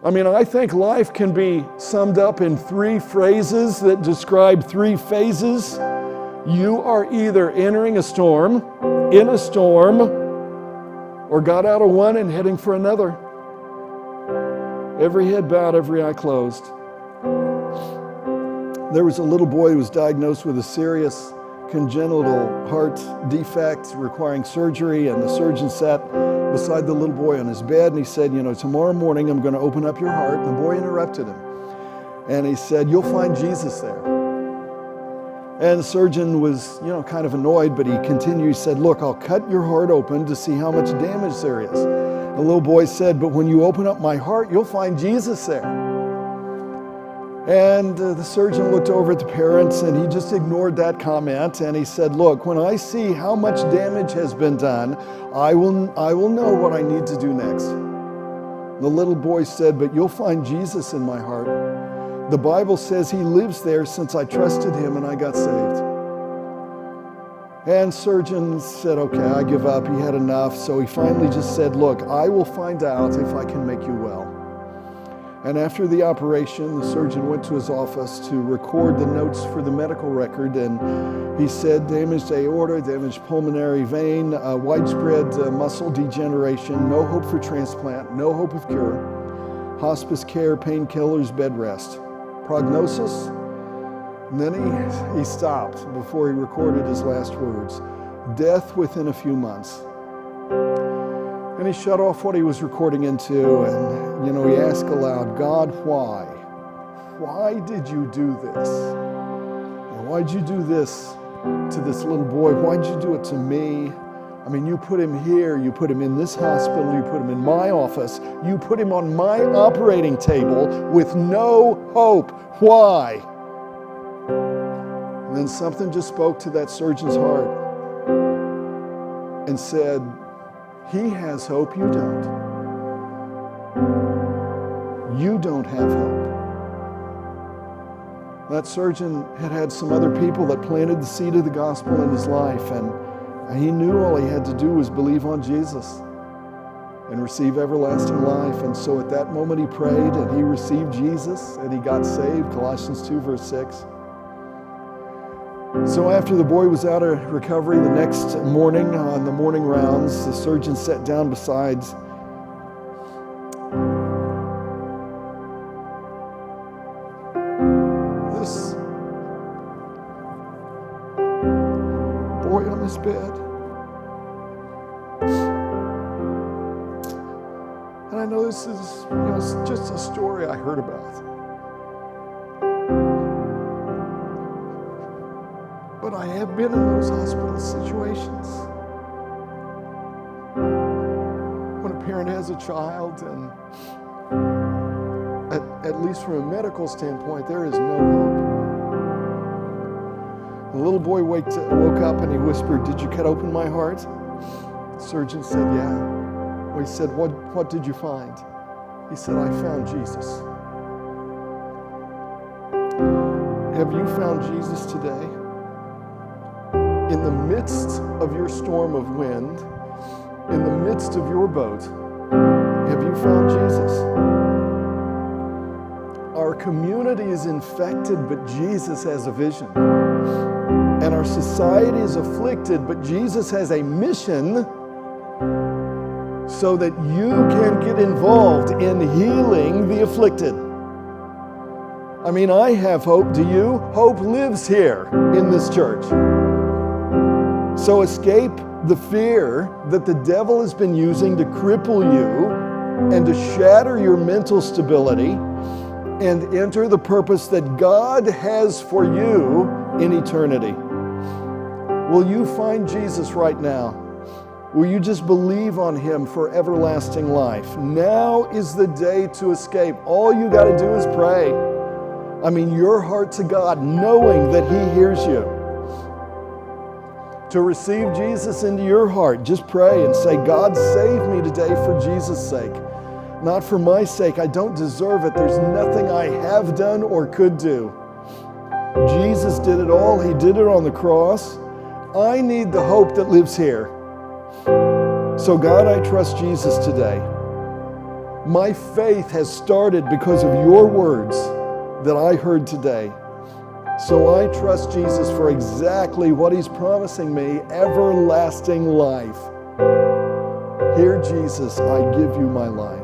I mean, I think life can be summed up in 3 phrases that describe 3 phases. You are either entering a storm, in a storm, or got out of one and heading for another. Every head bowed, every eye closed. There was a little boy who was diagnosed with a serious congenital heart defect requiring surgery, and the surgeon sat beside the little boy on his bed, and he said, tomorrow morning I'm going to open up your heart. And the boy interrupted him, and he said, you'll find Jesus there. And the surgeon was, kind of annoyed, but he continued. He said, look, I'll cut your heart open to see how much damage there is. The little boy said, but when you open up my heart, you'll find Jesus there. And the surgeon looked over at the parents, and he just ignored that comment, and he said, look, when I see how much damage has been done, I will know what I need to do next. The little boy said, but you'll find Jesus in my heart. The Bible says he lives there since I trusted him and I got saved. And surgeon said, okay, I give up. He had enough. So he finally just said, look, I will find out if I can make you well. And after the operation, the surgeon went to his office to record the notes for the medical record, and he said damaged aorta, damaged pulmonary vein, widespread muscle degeneration, no hope for transplant, no hope of cure, hospice care, painkillers, bed rest. Prognosis? And then he stopped before he recorded his last words. Death within a few months. And he shut off what he was recording into, and he asked aloud, God, why? Why did you do this? And why'd you do this to this little boy? Why'd you do it to me? I mean, you put him here, you put him in this hospital, you put him in my office, you put him on my operating table with no hope. Why? And then something just spoke to that surgeon's heart and said, he has hope, you don't. You don't have hope. That surgeon had some other people that planted the seed of the gospel in his life, and he knew all he had to do was believe on Jesus and receive everlasting life. And so at that moment he prayed, and he received Jesus, and he got saved, Colossians 2, verse 6. So after the boy was out of recovery, the next morning on the morning rounds, the surgeon sat down beside this boy on his bed. And I know this is just a story I heard about. But I have been in those hospital situations when a parent has a child, and at least from a medical standpoint, there is no hope. The little boy woke up and he whispered, did you cut open my heart? The surgeon said, yeah. Well, he said, what did you find? He said, I found Jesus. Have you found Jesus today? In the midst of your storm of wind, in the midst of your boat, have you found Jesus? Our community is infected, but Jesus has a vision. And our society is afflicted, but Jesus has a mission so that you can get involved in healing the afflicted. I mean, I have hope. Do you? Hope lives here in this church. So escape the fear that the devil has been using to cripple you and to shatter your mental stability, and enter the purpose that God has for you in eternity. Will you find Jesus right now? Will you just believe on him for everlasting life? Now is the day to escape. All you got to do is pray. I mean, your heart to God, knowing that he hears you. To receive Jesus into your heart, just pray and say, God, save me today for Jesus' sake. Not for my sake. I don't deserve it. There's nothing I have done or could do. Jesus did it all. He did it on the cross. I need the hope that lives here. So God, I trust Jesus today. My faith has started because of your words that I heard today. So I trust Jesus for exactly what he's promising me, everlasting life. Here, Jesus, I give you my life.